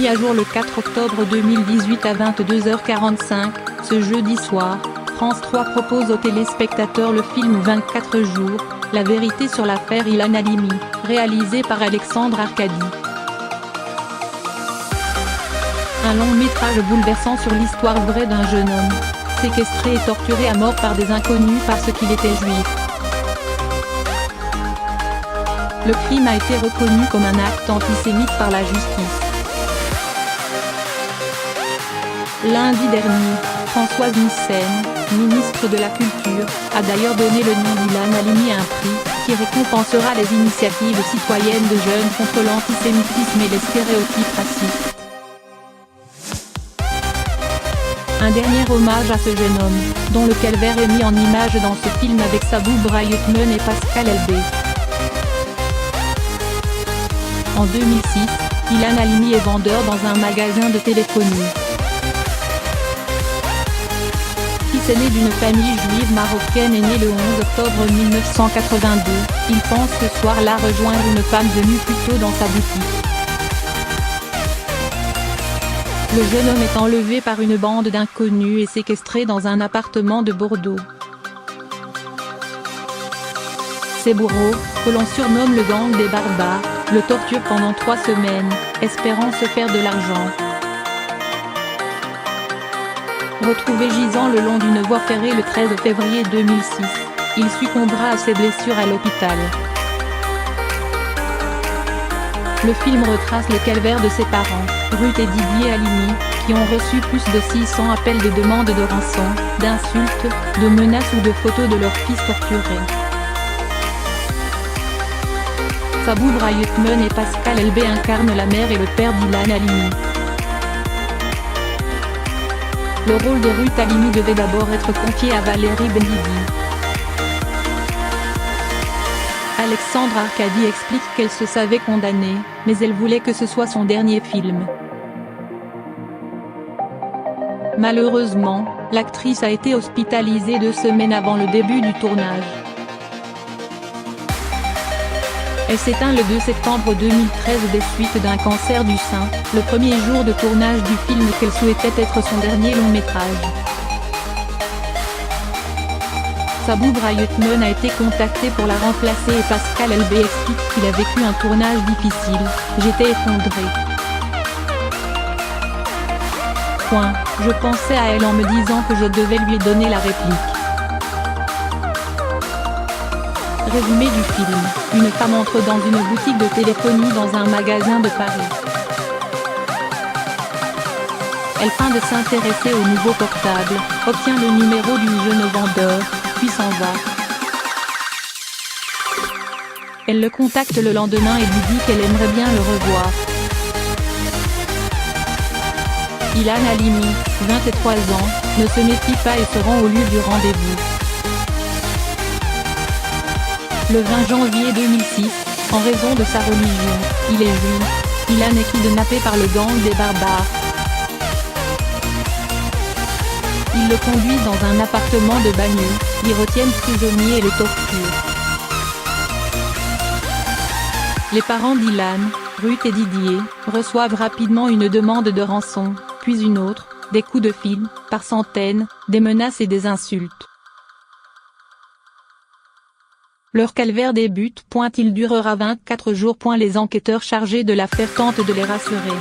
mis à jour le 4 octobre 2018 à 22h45, ce jeudi soir, France 3 propose aux téléspectateurs le film 24 jours, la vérité sur l'affaire Ilan Halimi, réalisé par Alexandre Arcadi. Un long métrage bouleversant sur l'histoire vraie d'un jeune homme, séquestré et torturé à mort par des inconnus parce qu'il était juif. Le crime a été reconnu comme un acte antisémite par la justice. Lundi dernier, Françoise Nyssen, ministre de la Culture, a d'ailleurs donné le nom d'Ilan Halimi à un prix, qui récompensera les initiatives citoyennes de jeunes contre l'antisémitisme et les stéréotypes racistes. Un dernier hommage à ce jeune homme, dont le calvaire est mis en image dans ce film avec Sabou Brahutman et Pascal Elbé. En 2006, Ilan Halimi est vendeur dans un magasin de téléphonie. Fils aîné d'une famille juive marocaine et né le 11 octobre 1982, il pense ce soir-là rejoindre une femme venue plus tôt dans sa boutique. Le jeune homme est enlevé par une bande d'inconnus et séquestré dans un appartement de Bordeaux. Ces bourreaux, que l'on surnomme le gang des barbares, le torturent pendant 3 semaines, espérant se faire de l'argent. Retrouvé gisant le long d'une voie ferrée le 13 février 2006, il succombera à ses blessures à l'hôpital. Le film retrace le calvaire de ses parents, Ruth et Didier Halimi, qui ont reçu plus de 600 appels de demandes de rançon, d'insultes, de menaces ou de photos de leurs fils torturés. Sabou Brahutman et Pascal Elbé incarnent la mère et le père d'Ilan Halimi. Le rôle de Ruth Halimi devait d'abord être confié à Valérie Benguigui. Alexandre Arcadi explique qu'elle se savait condamnée, mais elle voulait que ce soit son dernier film. Malheureusement, l'actrice a été hospitalisée 2 semaines avant le début du tournage. Elle s'éteint le 2 septembre 2013 des suites d'un cancer du sein, le premier jour de tournage du film qu'elle souhaitait être son dernier long métrage. Sabou Brahutman a été contacté pour la remplacer et Pascal Elbé explique qu'il a vécu un tournage difficile, « J'étais effondré. Je pensais à elle en me disant que je devais lui donner la réplique. » Résumé du film, une femme entre dans une boutique de téléphonie dans un magasin de Paris. Elle feint de s'intéresser au nouveau portable, obtient le numéro du jeune vendeur, puis s'en va. Elle le contacte le lendemain et lui dit qu'elle aimerait bien le revoir. Ilan Halimi, 23 ans, ne se méfie pas et se rend au lieu du rendez-vous. Le 20 janvier 2006, en raison de sa religion, il est juif, Ilan est kidnappé par le gang des barbares. Ils le conduisent dans un appartement de banlieue, l'y retiennent prisonnier et le torturent. Les parents d'Ilan, Ruth et Didier, reçoivent rapidement une demande de rançon, puis une autre, des coups de fil, par centaines, des menaces et des insultes. Leur calvaire débute. Il durera 24 jours. Les enquêteurs chargés de l'affaire tentent de les rassurer.